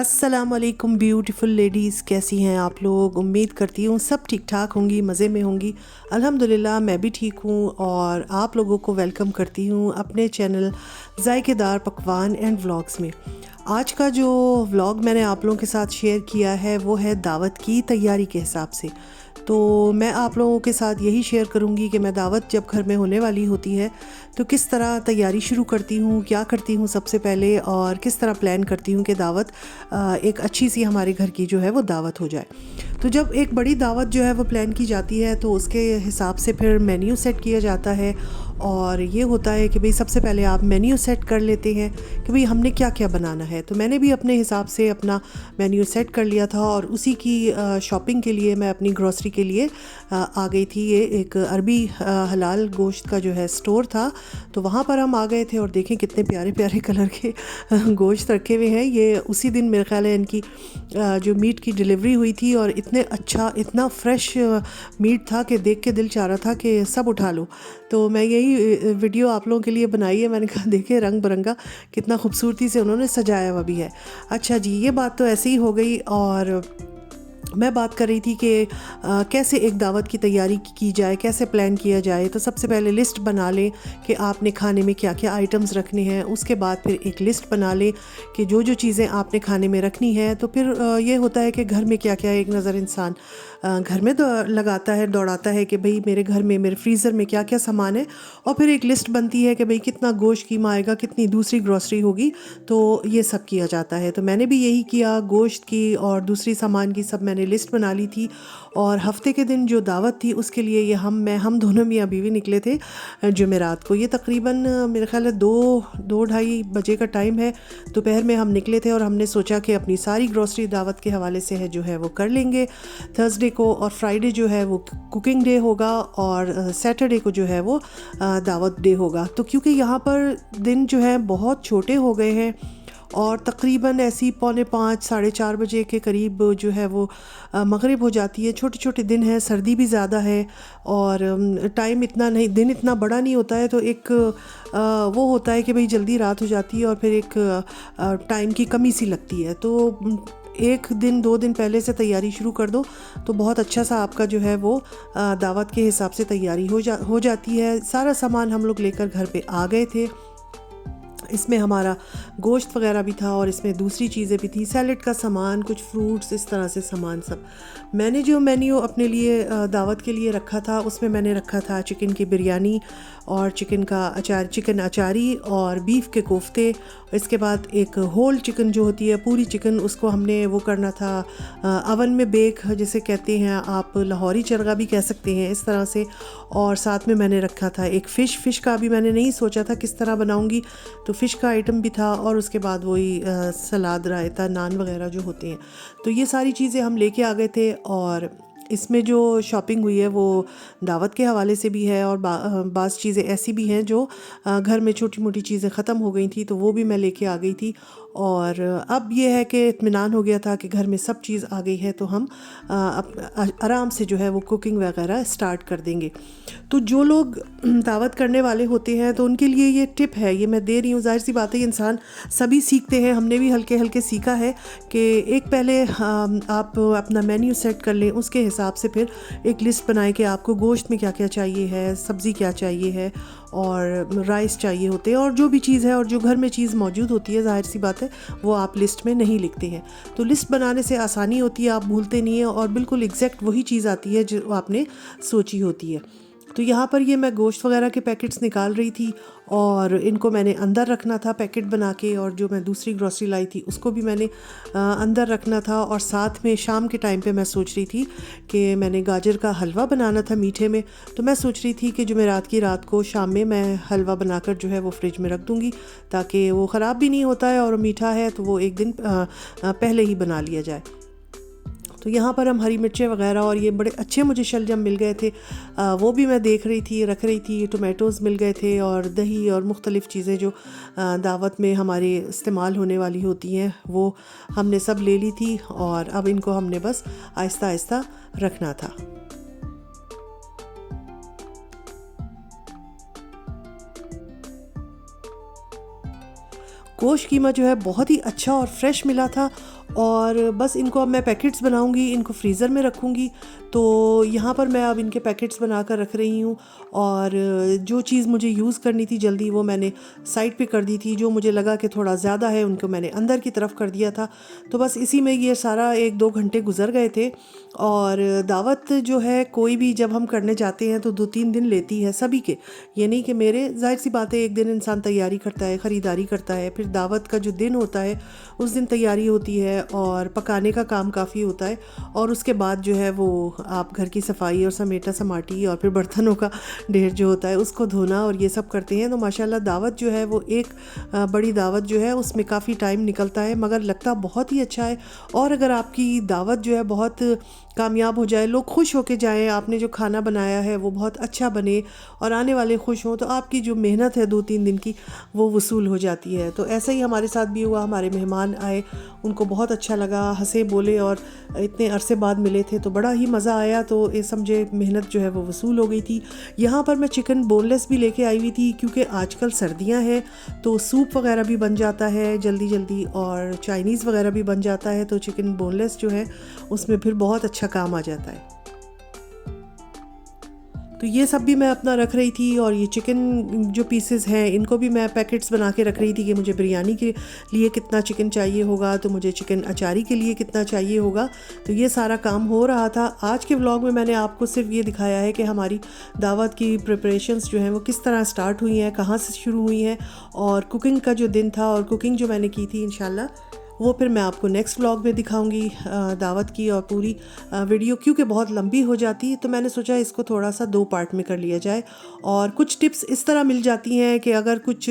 अस्सलाम वालेकुम beautiful ladies, कैसी हैं आप लोग। उम्मीद करती हूँ सब ठीक ठाक होंगी, मज़े में होंगी। अल्हम्दुलिल्लाह मैं भी ठीक हूँ और आप लोगों को वेलकम करती हूँ अपने चैनल जायकेदार पकवान एंड व्लॉग्स में। आज का जो व्लॉग मैंने आप लोगों के साथ शेयर किया है वो है दावत की तैयारी के हिसाब से। तो मैं आप लोगों के साथ यही शेयर करूंगी कि मैं दावत जब घर में होने वाली होती है तो किस तरह तैयारी शुरू करती हूँ, क्या करती हूँ सबसे पहले, और किस तरह प्लान करती हूँ कि दावत एक अच्छी सी हमारे घर की जो है वो दावत हो जाए। तो जब एक बड़ी दावत जो है वो प्लान की जाती है तो उसके हिसाब से फिर मेन्यू सेट किया जाता है। और ये होता है कि भाई सबसे पहले आप मेन्यू सेट कर लेते हैं कि भाई हमने क्या क्या बनाना है। तो मैंने भी अपने हिसाब से अपना मेन्यू सेट कर लिया था और उसी की शॉपिंग के लिए मैं अपनी ग्रॉसरी के लिए आ गई थी। ये एक अरबी हलाल गोश्त का जो है स्टोर था, तो वहाँ पर हम आ गए थे और देखें कितने प्यारे प्यारे कलर के गोश्त रखे हुए हैं। ये उसी दिन मेरे ख्याल है इनकी जो मीट की डिलीवरी हुई थी और इतने अच्छा, इतना फ्रेश मीट था कि देख के दिल चाह रहा था कि सब उठा लो। तो मैं यही वीडियो आप लोगों के लिए बनाई है। मैंने कहा देखे रंग बिरंगा कितना खूबसूरती से उन्होंने सजाया हुआ भी है। अच्छा जी, ये बात तो ऐसे ही हो गई। और मैं बात कर रही थी कि कैसे एक दावत की तैयारी की जाए, कैसे प्लान किया जाए। तो सबसे पहले लिस्ट बना लें कि आपने खाने में क्या क्या आइटम्स रखने हैं। उसके बाद फिर एक लिस्ट बना लें कि जो जो चीज़ें आपने खाने में रखनी है। तो फिर ये होता है कि घर में क्या क्या, एक नज़र इंसान घर में लगाता है, दौड़ाता है कि भाई मेरे घर में, मेरे फ्रीज़र में क्या क्या सामान है। और फिर एक लिस्ट बनती है कि भाई कितना गोश्त कीमा आएगा, कितनी दूसरी ग्रॉसरी होगी। तो ये सब किया जाता है। तो मैंने भी यही किया, गोश्त की और दूसरी सामान की सब मैंने लिस्ट बना ली थी। और हफ्ते के दिन जो दावत थी उसके लिए ये हम दोनों मियाँ बीवी निकले थे जुमेरात को। ये तकरीबन मेरे ख्याल है 2-2:30 बजे का टाइम है। दोपहर में हम निकले थे और हमने सोचा कि अपनी सारी ग्रॉसरी दावत के हवाले से है जो है वो कर लेंगे थर्सडे को। और फ्राइडे जो है वो कुकिंग डे होगा और सैटरडे को जो है वो दावत डे होगा। तो क्योंकि यहाँ पर दिन जो है बहुत छोटे हो गए हैं और तकरीबन ऐसी 4:45 4:30 बजे के करीब जो है वो मगरिब हो जाती है। छोटे छोटे दिन हैं, सर्दी भी ज़्यादा है और टाइम इतना नहीं, दिन इतना बड़ा नहीं होता है। तो एक वो होता है कि भाई जल्दी रात हो जाती है और फिर एक टाइम की कमी सी लगती है। तो 1 दिन 2 दिन पहले से तैयारी शुरू कर दो तो बहुत अच्छा सा आपका जो है वो दावत के हिसाब से तैयारी हो जाती है। सारा सामान हम लोग लेकर घर पे आ गए थे। इसमें हमारा गोश्त वगैरह भी था और इसमें दूसरी चीज़ें भी थी, सैलेड का सामान, कुछ फ्रूट्स, इस तरह से सामान सब। मैंने जो मेन्यू अपने लिए दावत के लिए रखा था उसमें मैंने रखा था चिकन की बिरयानी और चिकन का अचार, चिकन अचारी और बीफ के कोफ्ते। इसके बाद एक होल चिकन जो होती है, पूरी चिकन, उसको हमने वो करना था अवन में बेक, जिसे कहते हैं आप लाहौरी चरगा भी कह सकते हैं, इस तरह से। और साथ में मैंने रखा था एक फ़िश का भी मैंने नहीं सोचा था किस तरह बनाऊंगी, तो फ़िश का आइटम भी था। और उसके बाद वही सलाद, रायता, नान वगैरह जो होते हैं। तो ये सारी चीज़ें हम लेके आ गए थे। और इसमें जो शॉपिंग हुई है वो दावत के हवाले से भी है और बाज़ चीज़ें ऐसी भी हैं जो घर में छोटी मोटी चीज़ें ख़त्म हो गई थी, तो वो भी मैं लेके आ गई थी। और अब ये है कि इत्मीनान हो गया था कि घर में सब चीज़ आ गई है, तो हम आराम से जो है वो कुकिंग वगैरह स्टार्ट कर देंगे। तो जो लोग दावत करने वाले होते हैं तो उनके लिए ये टिप है, ये मैं दे रही हूँ। ज़ाहिर सी बात है, इंसान सभी सीखते हैं, हमने भी हल्के हल्के सीखा है कि एक पहले आप अपना मेन्यू सेट कर लें, उसके हिसाब से फिर एक लिस्ट बनाएं कि आपको गोश्त में क्या क्या चाहिए है, सब्ज़ी क्या चाहिए है और राइस चाहिए होते हैं और जो भी चीज़ है और जो घर में चीज़ मौजूद होती है, ज़ाहिर सी बात है वो आप लिस्ट में नहीं लिखते हैं। तो लिस्ट बनाने से आसानी होती है, आप भूलते नहीं हैं और बिल्कुल एग्जैक्ट वही चीज़ आती है जो आपने सोची होती है। तो यहाँ पर ये मैं गोश्त वगैरह के पैकेट्स निकाल रही थी और इनको मैंने अंदर रखना था पैकेट बना के, और जो मैं दूसरी ग्रॉसरी लाई थी उसको भी मैंने अंदर रखना था। और साथ में शाम के टाइम पे मैं सोच रही थी कि मैंने गाजर का हलवा बनाना था मीठे में। तो मैं सोच रही थी कि जुमेरात की रात को शाम में मैं हलवा बनाकर जो है वो फ्रिज में रख दूँगी, ताकि वो ख़राब भी नहीं होता है और मीठा है तो वो एक दिन पहले ही बना लिया जाए। तो यहाँ पर हम हरी मिर्चें वगैरह और ये बड़े अच्छे मुझे शलजम मिल गए थे, वो भी मैं देख रही थी, रख रही थी। टोमेटोज़ मिल गए थे और दही और मुख्तलिफ़ चीज़ें जो दावत में हमारे इस्तेमाल होने वाली होती हैं वो हमने सब ले ली थी। और अब इनको हमने बस आहिस्ता आहिस्ता रखना था। गोश्त कीमा जो है बहुत ही अच्छा और फ्रेश मिला था और बस इनको अब मैं पैकेट्स बनाऊंगी, इनको फ्रीज़र में रखूंगी। तो यहाँ पर मैं अब इनके पैकेट्स बना कर रख रही हूँ। और जो चीज़ मुझे यूज़ करनी थी जल्दी वो मैंने साइड पे कर दी थी, जो मुझे लगा कि थोड़ा ज़्यादा है उनको मैंने अंदर की तरफ कर दिया था। तो बस इसी में ये सारा 1-2 घंटे गुजर गए थे। और दावत जो है कोई भी जब हम करने जाते हैं तो 2-3 दिन लेती है सभी के, ये नहीं कि मेरे। जाहिर सी बात है, एक दिन इंसान तैयारी करता है, ख़रीदारी करता है, फिर दावत का जो दिन होता है उस दिन तैयारी होती है और पकाने का काम काफ़ी होता है। और उसके बाद जो है वो आप घर की सफाई और समेटा समाटी और फिर बर्तनों का ढेर जो होता है उसको धोना और ये सब करते हैं। तो माशाल्लाह दावत जो है वो एक बड़ी दावत जो है उसमें काफ़ी टाइम निकलता है, मगर लगता बहुत ही अच्छा है। और अगर आपकी दावत जो है बहुत कामयाब हो जाए, लोग खुश होके जाएं, आपने जो खाना बनाया है वो बहुत अच्छा बने और आने वाले खुश हों, तो आपकी जो मेहनत है 2-3 दिन की वो वसूल हो जाती है। तो ऐसा ही हमारे साथ भी हुआ। हमारे मेहमान आए, उनको बहुत अच्छा लगा, हंसे बोले और इतने अरसे बाद मिले थे तो बड़ा ही मज़ा आया। तो ये समझे मेहनत जो है वो वसूल हो गई थी। यहाँ पर मैं चिकन बोनलेस भी लेके आई हुई थी, क्योंकि आजकल सर्दियाँ हैं तो सूप वगैरह भी बन जाता है जल्दी जल्दी और चाइनीज़ वगैरह भी बन जाता है। तो चिकन बोनलेस जो है उसमें फिर बहुत अच्छा काम आ जाता है। तो ये सब भी मैं अपना रख रही थी। और ये चिकन जो पीसेस हैं इनको भी मैं पैकेट्स बना के रख रही थी कि मुझे बिरयानी के लिए कितना चिकन चाहिए होगा, तो मुझे चिकन अचारी के लिए कितना चाहिए होगा। तो ये सारा काम हो रहा था। आज के व्लॉग में मैंने आपको सिर्फ ये दिखाया है कि हमारी दावत की प्रिपरेशंस जो हैं वो किस तरह स्टार्ट हुई हैं, कहाँ से शुरू हुई हैं, और कुकिंग का जो दिन था और कुकिंग जो मैंने की थी इंशाल्लाह वो फिर मैं आपको नेक्स्ट व्लॉग में दिखाऊंगी दावत की और पूरी वीडियो, क्योंकि बहुत लंबी हो जाती तो मैंने सोचा इसको थोड़ा सा 2 पार्ट में कर लिया जाए। और कुछ टिप्स इस तरह मिल जाती हैं कि अगर कुछ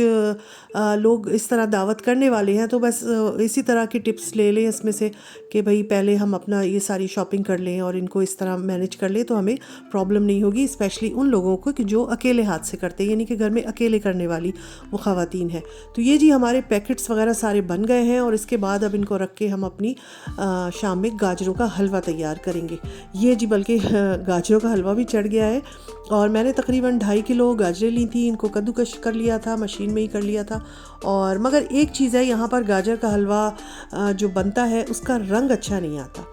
लोग इस तरह दावत करने वाले हैं तो बस इसी तरह की टिप्स ले लें इसमें से कि भाई पहले हम अपना ये सारी शॉपिंग कर लें और इनको इस तरह मैनेज कर लें तो हमें प्रॉब्लम नहीं होगी। स्पेशली उन लोगों को कि जो अकेले हाथ से करते हैं, यानी कि घर में अकेले करने वाली वो ख़वातीन है। तो ये जी हमारे पैकेट्स वगैरह सारे बन गए हैं और इसके बाद अब इनको रख के हम अपनी शाम में गाजरों का हलवा तैयार करेंगे। ये जी बल्कि गाजरों का हलवा भी चढ़ गया है। और मैंने तकरीबन 2.5 किलो गाजरें ली थी, इनको कद्दूकश कर लिया था, मशीन में ही कर लिया था। और मगर एक चीज़ है, यहाँ पर गाजर का हलवा जो बनता है उसका रंग अच्छा नहीं आता।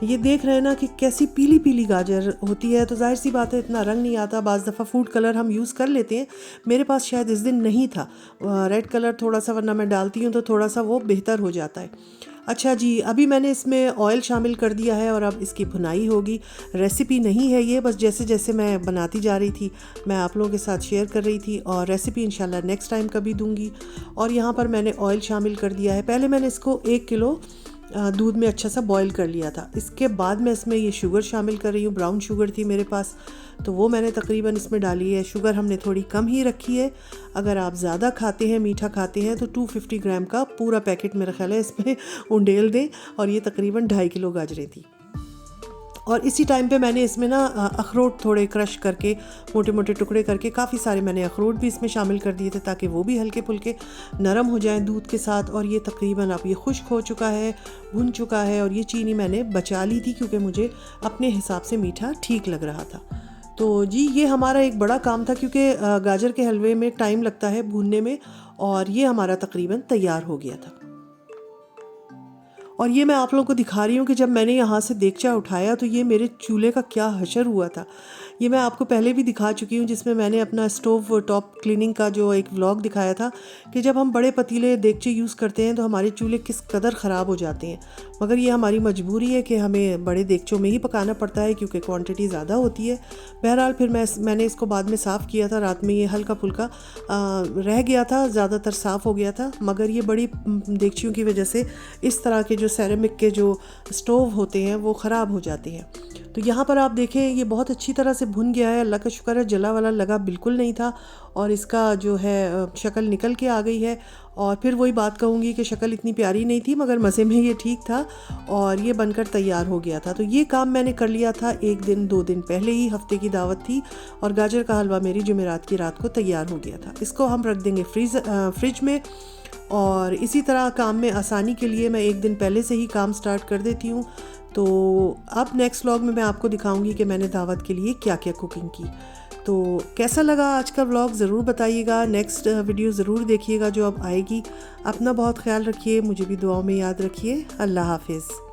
ये देख रहे हैं ना कि कैसी पीली पीली गाजर होती है, तो जाहिर सी बात है इतना रंग नहीं आता। बाज़ दफ़ा फूड कलर हम यूज़ कर लेते हैं, मेरे पास शायद इस दिन नहीं था रेड कलर थोड़ा सा, वरना मैं डालती हूँ तो थोड़ा सा वो बेहतर हो जाता है। अच्छा जी, अभी मैंने इसमें ऑयल शामिल कर दिया है और अब इसकी भुनाई होगी। रेसिपी नहीं है ये, बस जैसे जैसे मैं बनाती जा रही थी मैं आप लोगों के साथ शेयर कर रही थी, और रेसिपी इंशाल्लाह नेक्स्ट टाइम कभी दूंगी। और यहाँ पर मैंने ऑयल शामिल कर दिया है। पहले मैंने इसको 1 किलो दूध में अच्छा सा बॉईल कर लिया था। इसके बाद मैं इसमें ये शुगर शामिल कर रही हूँ। ब्राउन शुगर थी मेरे पास तो वो मैंने तकरीबन इसमें डाली है। शुगर हमने थोड़ी कम ही रखी है। अगर आप ज़्यादा खाते हैं, मीठा खाते हैं, तो 250 ग्राम का पूरा पैकेट मेरा ख्याल है इसमें उंडेल दें। और ये तकरीबन 2.5 किलो गाजरें थी। और इसी टाइम पे मैंने इसमें ना अखरोट थोड़े क्रश करके मोटे मोटे टुकड़े करके काफ़ी सारे मैंने अखरोट भी इसमें शामिल कर दिए थे, ताकि वो भी हल्के फुल्के नरम हो जाएं दूध के साथ। और ये तकरीबन अब ये खुश्क हो चुका है, भुन चुका है। और ये चीनी मैंने बचा ली थी क्योंकि मुझे अपने हिसाब से मीठा ठीक लग रहा था। तो जी ये हमारा एक बड़ा काम था, क्योंकि गाजर के हलवे में टाइम लगता है भूनने में। और ये हमारा तकरीबन तैयार हो गया था। और ये मैं आप लोगों को दिखा रही हूँ कि जब मैंने यहाँ से देगचा उठाया तो ये मेरे चूल्हे का क्या हशर हुआ था। ये मैं आपको पहले भी दिखा चुकी हूँ, जिसमें मैंने अपना स्टोव टॉप क्लीनिंग का जो एक व्लॉग दिखाया था कि जब हम बड़े पतीले देगचे यूज़ करते हैं तो हमारे चूल्हे किस कदर ख़राब हो जाते हैं। मगर ये हमारी मजबूरी है कि हमें बड़े देगचों में ही पकाना पड़ता है, क्योंकि क्वांटिटी ज़्यादा होती है। बहरहाल फिर मैंने इसको बाद में साफ़ किया था। रात में ये हल्का फुल्का रह गया था, ज़्यादातर साफ़ हो गया था। मगर ये बड़ी देगचियों की वजह से इस तरह के जो सेरेमिक के जो स्टोव होते हैं वो ख़राब हो जाते हैं। तो यहाँ पर आप देखें ये बहुत अच्छी तरह से भुन गया है। अल्लाह का शुक्र है, जला वाला लगा बिल्कुल नहीं था और इसका जो है शक्ल निकल के आ गई है। और फिर वही बात कहूँगी कि शक्ल इतनी प्यारी नहीं थी, मगर मज़े में ये ठीक था और ये बनकर तैयार हो गया था। तो ये काम मैंने कर लिया था 1 दिन 2 दिन पहले ही। हफ्ते की दावत थी और गाजर का हलवा मेरी जुमेरात की रात को तैयार हो गया था। इसको हम रख देंगे फ्रिज में। और इसी तरह काम में आसानी के लिए मैं 1 दिन पहले से ही काम स्टार्ट कर देती हूँ, तो अब नेक्स्ट व्लॉग में मैं आपको दिखाऊंगी कि मैंने दावत के लिए क्या क्या कुकिंग की। तो कैसा लगा आज का व्लॉग ज़रूर बताइएगा। नेक्स्ट वीडियो ज़रूर देखिएगा जो अब आएगी। अपना बहुत ख्याल रखिए, मुझे भी दुआओं में याद रखिए। अल्लाह हाफिज़।